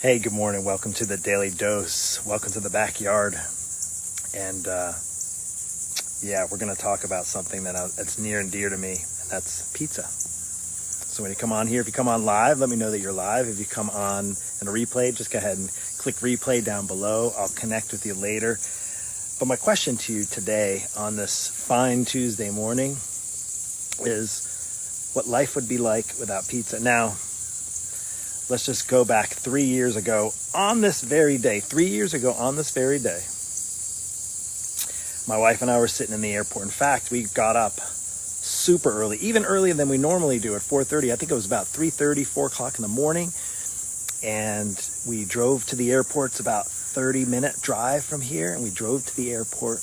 Hey, good morning. Welcome to the Daily Dose. Welcome to the backyard. And we're going to talk about something that's near and dear to me, and that's pizza. So when you come on here, if you come on live, let me know that you're live. If you come on in a replay, just go ahead and click replay down below. I'll connect with you later. But my question to you today on this fine Tuesday morning is what life would be like without pizza. Now, let's just go back 3 years ago on this very day. 3 years ago on this very day, my wife and I were sitting in the airport. In fact, we got up super early, even earlier than we normally do at 4:30. I think it was about 3:30, 4 o'clock in the morning. And we drove to the airport. It's about 30-minute drive from here. And we drove to the airport.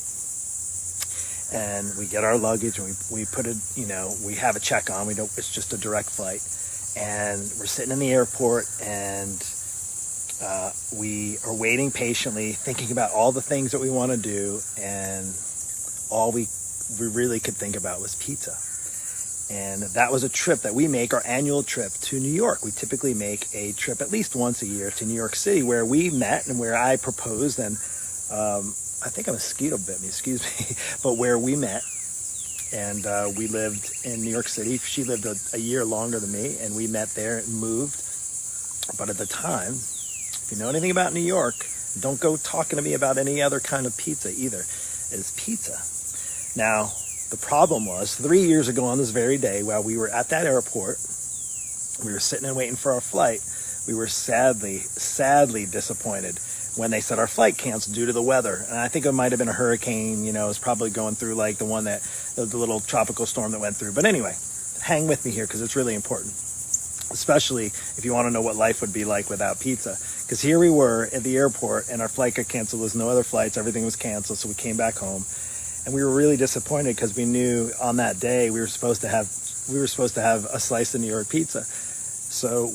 And we get our luggage and we put it, we have a check on. It's just a direct flight. And we're sitting in the airport and we are waiting patiently, thinking about all the things that we want to do. And all we really could think about was pizza. And that was a trip that we make, our annual trip to New York. We typically make a trip at least once a year to New York City, where we met and where I proposed. And I think a mosquito bit me, excuse me, but where we met. And we lived in New York City. She lived a year longer than me, and we met there and moved. But at the time, if you know anything about New York, don't go talking to me about any other kind of pizza either. It's pizza. Now, the problem was 3 years ago on this very day, while we were at that airport, we were sitting and waiting for our flight. We were sadly disappointed when they said our flight canceled due to the weather. And I think it might have been a hurricane, it was probably going through like the little tropical storm that went through. But anyway, hang with me here because it's really important, especially if you want to know what life would be like without pizza. Because here we were at the airport and our flight got canceled. There was no other flights. Everything was canceled. So we came back home and we were really disappointed because we knew on that day we were supposed to have a slice of New York pizza. So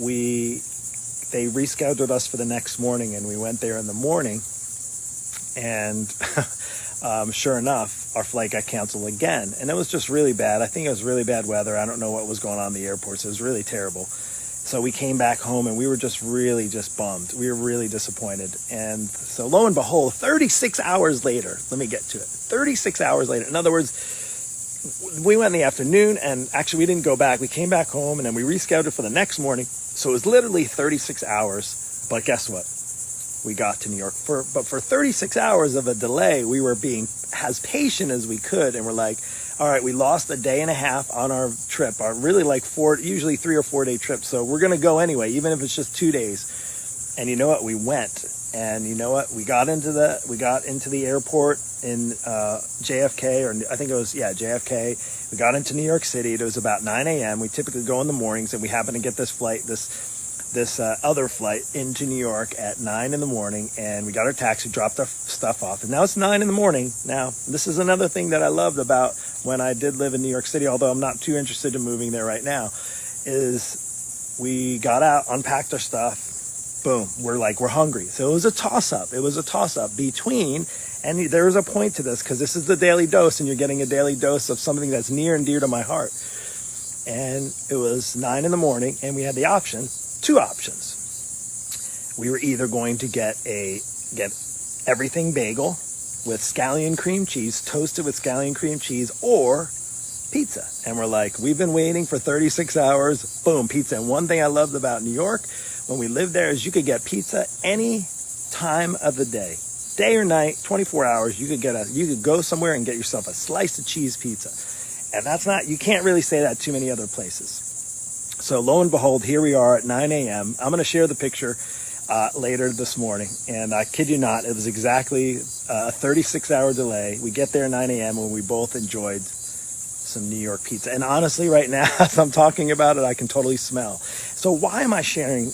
they rescheduled us for the next morning, and we went there in the morning, and sure enough, our flight got canceled again, and it was just really bad. I think it was really bad weather. I don't know what was going on in the airport, so it was really terrible. So we came back home, and we were just really bummed. We were really disappointed, and so lo and behold, 36 hours later, let me get to it, 36 hours later, in other words, we went in the afternoon, and actually we didn't go back. We came back home, and then we rescheduled for the next morning. So it was literally 36 hours. But guess what? We got to New York. But for 36 hours of a delay, we were being as patient as we could. And we're like, all right, we lost a day and a half on our trip. Our really usually 3 or 4 day trip. So we're going to go anyway, even if it's just 2 days. And you know what? We went. And you know what? We got into the airport in JFK, or I think it was, JFK. We got into New York City. It was about 9 a.m. We typically go in the mornings, and we happened to get this other flight into New York at 9 in the morning. And we got our taxi, dropped our stuff off. And now it's 9 in the morning. Now, this is another thing that I loved about when I did live in New York City, although I'm not too interested in moving there right now, is we got out, unpacked our stuff. Boom, we're hungry. So it was a toss-up between, and there was a point to this because this is the Daily Dose and you're getting a daily dose of something that's near and dear to my heart. And it was 9 in the morning and we had two options. We were either going to get everything bagel with scallion cream cheese, toasted with scallion cream cheese, or pizza. And we're like, we've been waiting for 36 hours, boom, pizza. And one thing I loved about New York when we lived there is you could get pizza any time of the day or night, 24 hours. You could go somewhere and get yourself a slice of cheese pizza. And you can't really say that too many other places. So lo and behold, here we are at 9 a.m. I'm going to share the picture later this morning. And I kid you not, it was exactly a 36-hour delay. We get there at 9 a.m. when we both enjoyed some New York pizza. And honestly, right now, as I'm talking about it, I can totally smell. So why am I sharing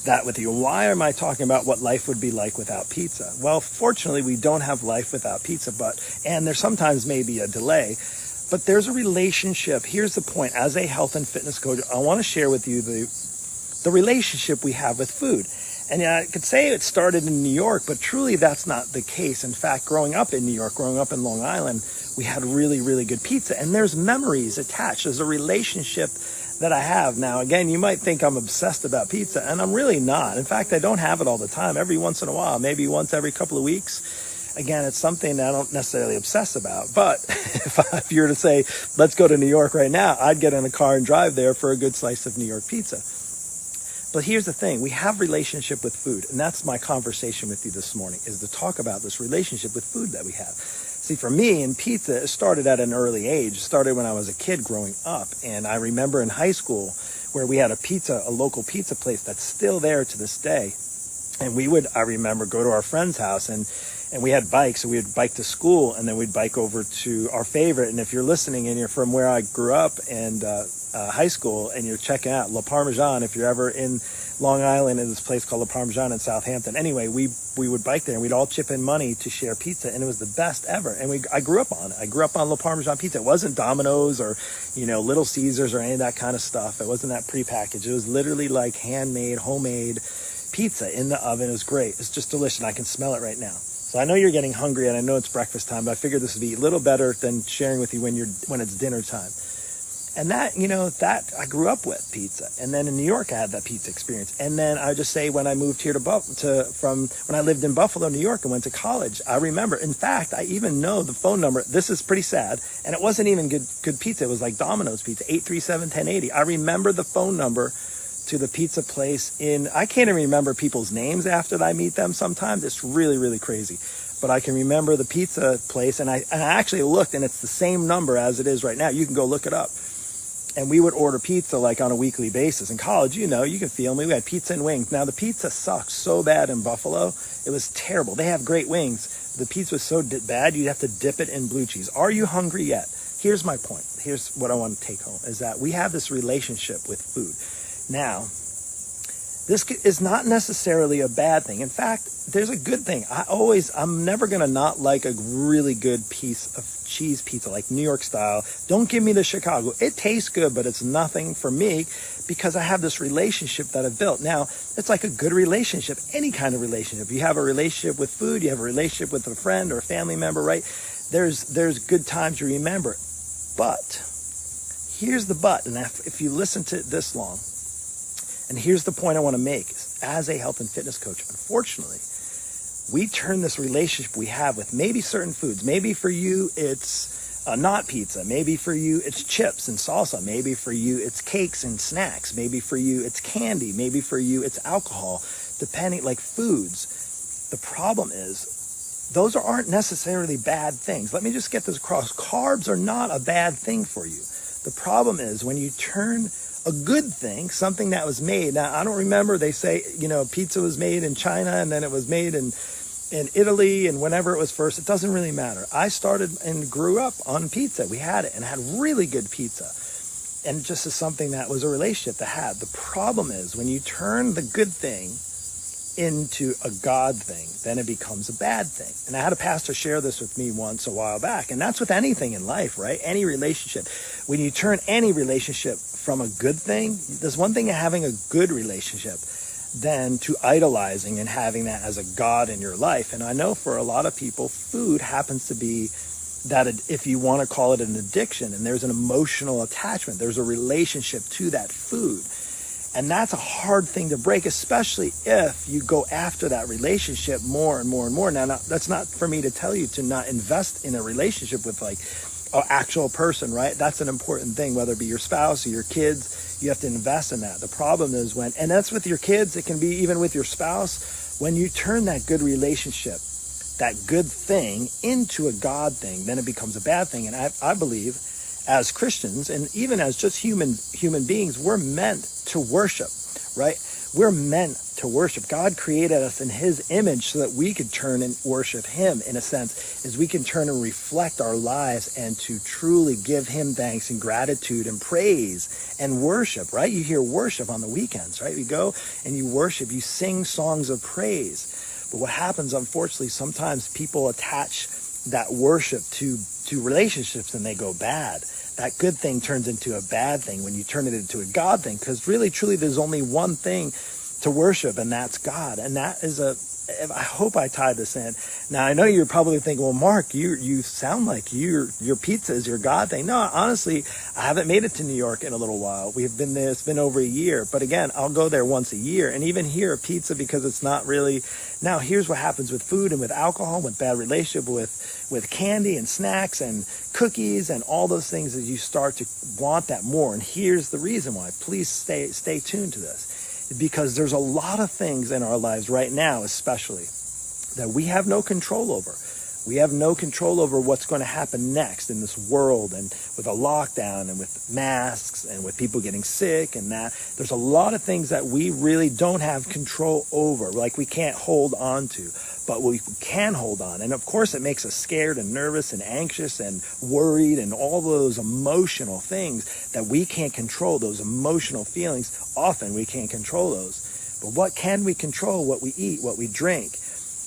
that with you? Why am I talking about what life would be like without pizza? Well, fortunately, we don't have life without pizza, and there sometimes may be a delay, but there's a relationship. Here's the point. As a health and fitness coach, I want to share with you the relationship we have with food. And I could say it started in New York, but truly that's not the case. In fact, growing up in New York, growing up in Long Island, we had really, really good pizza. And there's memories attached. There's a relationship that I have. Now, again, you might think I'm obsessed about pizza, and I'm really not. In fact, I don't have it all the time. Every once in a while, maybe once every couple of weeks. Again, it's something that I don't necessarily obsess about. But if you were to say, let's go to New York right now, I'd get in a car and drive there for a good slice of New York pizza. But here's the thing. We have relationship with food. And that's my conversation with you this morning, is to talk about this relationship with food that we have. See, for me, in pizza, it started at an early age. It started when I was a kid growing up. And I remember in high school where we had a local pizza place that's still there to this day. And we would, I remember, go to our friend's house, and we had bikes, so we would bike to school, and then we'd bike over to our favorite. And if you're listening and you're from where I grew up and high school, and you're checking out La Parmesan, if you're ever in Long Island, in this place called La Parmesan in Southampton. Anyway, we would bike there, and we'd all chip in money to share pizza, and it was the best ever. And I grew up on it. I grew up on La Parmesan pizza. It wasn't Domino's or, Little Caesars or any of that kind of stuff. It wasn't that prepackaged. It was literally like handmade, homemade pizza in the oven. It was great. It's just delicious. I can smell it right now. So I know you're getting hungry, and I know it's breakfast time, but I figured this would be a little better than sharing with you when it's dinner time. And that I grew up with pizza. And then in New York, I had that pizza experience. And then I just say, when I moved here from when I lived in Buffalo, New York, and went to college, I remember, in fact, I even know the phone number. This is pretty sad. And it wasn't even good pizza. It was like Domino's pizza, 837-1080. I remember the phone number to the pizza place I can't even remember people's names after I meet them sometimes. It's really, really crazy. But I can remember the pizza place, and I actually looked, and it's the same number as it is right now. You can go look it up. And we would order pizza like on a weekly basis. In college, you can feel me. We had pizza and wings. Now, the pizza sucked so bad in Buffalo. It was terrible. They have great wings. The pizza was so bad, you'd have to dip it in blue cheese. Are you hungry yet? Here's my point. Here's what I want to take home, is that we have this relationship with food. Now, this is not necessarily a bad thing. In fact, there's a good thing. I'm never going to not like a really good piece of cheese pizza, like New York style. Don't give me the Chicago. It tastes good, but it's nothing for me because I have this relationship that I've built. Now, it's like a good relationship, any kind of relationship. You have a relationship with food, you have a relationship with a friend or a family member, right? There's good times you remember. But here's the but, and if you listen to this long, and here's the point I want to make, as a health and fitness coach, unfortunately, we turn this relationship we have with maybe certain foods. Maybe for you, it's not pizza. Maybe for you, it's chips and salsa. Maybe for you, it's cakes and snacks. Maybe for you, it's candy. Maybe for you, it's alcohol, depending, like foods. The problem is, those aren't necessarily bad things. Let me just get this across. Carbs are not a bad thing for you. The problem is when you turn a good thing, something that was made. Now, I don't remember, they say, pizza was made in China and then it was made in Italy and whenever it was first. It doesn't really matter. I started and grew up on pizza. We had it and had really good pizza. And just as something that was a relationship to have. The problem is when you turn the good thing into a God thing, then it becomes a bad thing. And I had a pastor share this with me once a while back. And that's with anything in life, right? Any relationship. When you turn any relationship from a good thing, there's one thing of having a good relationship than to idolizing and having that as a God in your life. And I know for a lot of people, food happens to be that, if you want to call it an addiction, and there's an emotional attachment, there's a relationship to that food. And that's a hard thing to break, especially if you go after that relationship more and more and more. Now, that's not for me to tell you to not invest in a relationship with like an actual person, right? That's an important thing, whether it be your spouse or your kids, you have to invest in that. The problem is and that's with your kids, it can be even with your spouse, when you turn that good relationship, that good thing into a God thing, then it becomes a bad thing. And I believe as Christians, and even as just human beings, we're meant to worship, right? We're meant to worship. God created us in his image so that we could turn and worship him, in a sense, as we can turn and reflect our lives and to truly give him thanks and gratitude and praise and worship, right? You hear worship on the weekends, right? You go and you worship, you sing songs of praise. But what happens, unfortunately, sometimes people attach that worship to relationships and they go bad. That good thing turns into a bad thing when you turn it into a God thing, because really, truly, there's only one thing to worship, and that's God. And that is I hope I tied this in. Now, I know you're probably thinking, well, Mark, you sound like your pizza is your God thing. No, honestly, I haven't made it to New York in a little while. We've been there. It's been over a year. But again, I'll go there once a year. And even here, pizza, because it's not really... Now, here's what happens with food and with alcohol, with bad relationship, with candy and snacks and cookies and all those things, as you start to want that more. And here's the reason why. Please stay tuned to this. Because there's a lot of things in our lives right now, especially, that we have no control over. We have no control over what's going to happen next in this world, and with a lockdown and with masks and with people getting sick and that. There's a lot of things that we really don't have control over, like we can't hold on to, but we can hold on. And of course it makes us scared and nervous and anxious and worried and all those emotional things that we can't control, those emotional feelings. Often we can't control those. But what can we control? What we eat, what we drink.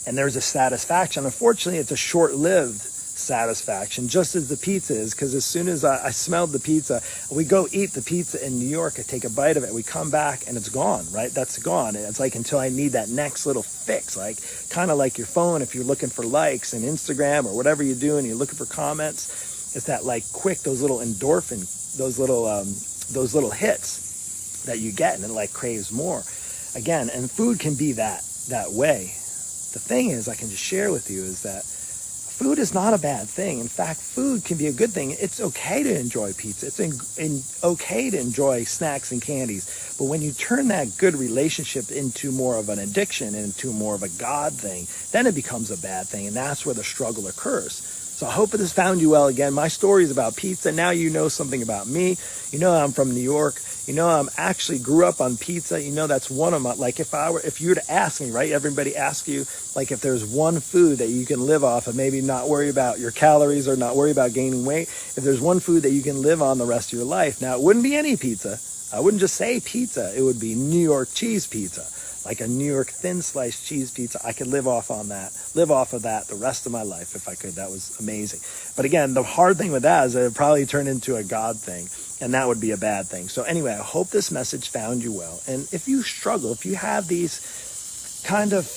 And there's a satisfaction. Unfortunately, it's a short-lived satisfaction, just as the pizza is, because as soon as I smelled the pizza, we go eat the pizza in New York, I take a bite of it, we come back and it's gone, right? That's gone. And it's like until I need that next little fix, like kind of like your phone, if you're looking for likes and Instagram or whatever you're doing, you're looking for comments, it's that like quick, those little endorphin, those little hits that you get, and it like craves more. Again, and food can be that way. The thing is, I can just share with you, is that food is not a bad thing. In fact, food can be a good thing. It's okay to enjoy pizza. It's okay to enjoy snacks and candies. But when you turn that good relationship into more of an addiction and into more of a God thing, then it becomes a bad thing. And that's where the struggle occurs. So I hope it has found you well. Again, my story is about pizza. Now you know something about me. You know I'm from New York. You know, I'm actually grew up on pizza. You know, that's one of my, like if you were to ask me, right? Everybody asks you, like if there's one food that you can live off and maybe not worry about your calories or not worry about gaining weight. If there's one food that you can live on the rest of your life. Now, it wouldn't be any pizza. I wouldn't just say pizza. It would be New York cheese pizza. Like a New York thin sliced cheese pizza. I could live off of that the rest of my life if I could. That was amazing. But again, the hard thing with that is that it would probably turn into a God thing, and that would be a bad thing. So anyway, I hope this message found you well. And if you struggle, if you have these kind of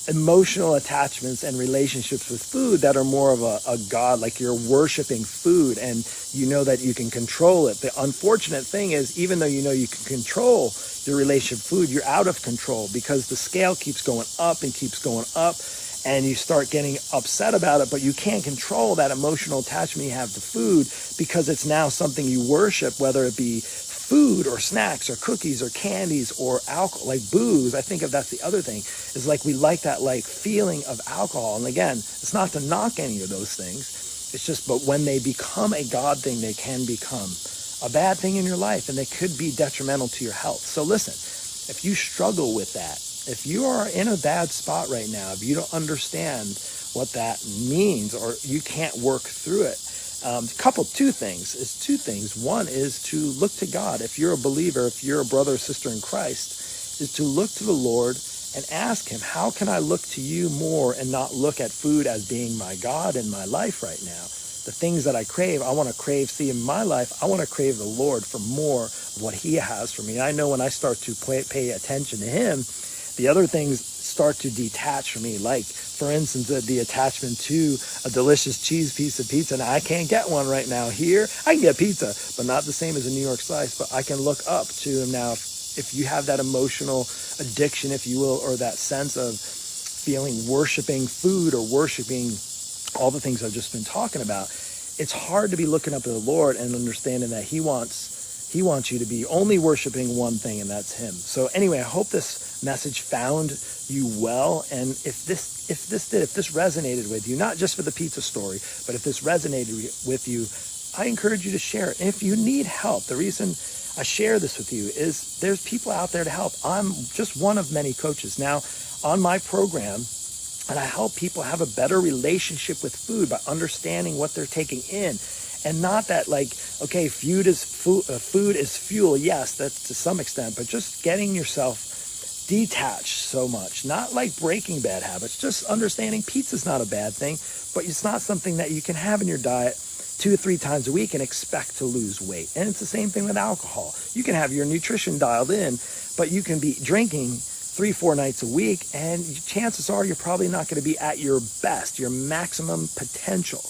emotional attachments and relationships with food that are more of a God, like you're worshiping food and you know that you can control it. The unfortunate thing is, even though you know you can control your relationship with food, you're out of control because the scale keeps going up and keeps going up, and you start getting upset about it, but you can't control that emotional attachment you have to food because it's now something you worship, whether it be food or snacks or cookies or candies or alcohol, like booze. I think that's the other thing, is like we like that like feeling of alcohol. And again, it's not to knock any of those things. It's just, but when they become a God thing, they can become a bad thing in your life, and they could be detrimental to your health. So listen, if you struggle with that, if you are in a bad spot right now, if you don't understand what that means or you can't work through it, two things. One is to look to God. If you're a believer, if you're a brother or sister in Christ, is to look to the Lord and ask him, how can I look to you more and not look at food as being my God in my life right now? The things that I crave, I want to crave. See, in my life, I want to crave the Lord for more of what he has for me. And I know when I start to pay attention to him, the other things start to detach from me. Like, for instance, the attachment to a delicious cheese piece of pizza. Now, I can't get one right now here. I can get pizza, but not the same as a New York slice. But I can look up to him now. If you have that emotional addiction, if you will, or that sense of feeling worshiping food or worshiping all the things I've just been talking about, it's hard to be looking up to the Lord and understanding that he wants you to be only worshiping one thing, and that's him. So anyway, I hope this message found you well. And if this resonated with you, not just for the pizza story, but if this resonated with you, I encourage you to share it. And if you need help, the reason I share this with you is there's people out there to help. I'm just one of many coaches now on my program, and I help people have a better relationship with food by understanding what they're taking in. And not that like, okay, food is fuel. Yes, that's to some extent, but just getting yourself detached so much, not like breaking bad habits, just understanding pizza's not a bad thing, but it's not something that you can have in your diet 2 or 3 times a week and expect to lose weight. And it's the same thing with alcohol. You can have your nutrition dialed in, but you can be drinking 3-4 nights a week, and chances are you're probably not going to be at your best, your maximum potential.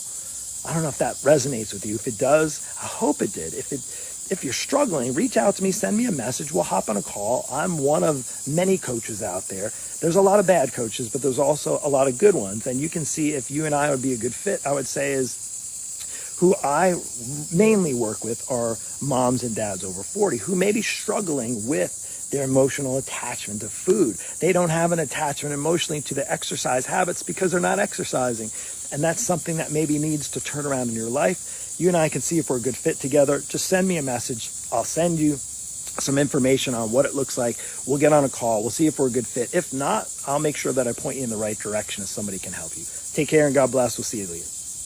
I don't know if that resonates with you. If it does, I hope it did. If you're struggling, reach out to me, send me a message. We'll hop on a call. I'm one of many coaches out there. There's a lot of bad coaches, but there's also a lot of good ones. And you can see if you and I would be a good fit. I would say is who I mainly work with are moms and dads over 40 who may be struggling with their emotional attachment to food. They don't have an attachment emotionally to the exercise habits because they're not exercising. And that's something that maybe needs to turn around in your life. You and I can see if we're a good fit together. Just send me a message. I'll send you some information on what it looks like. We'll get on a call. We'll see if we're a good fit. If not, I'll make sure that I point you in the right direction if somebody can help you. Take care and God bless. We'll see you later.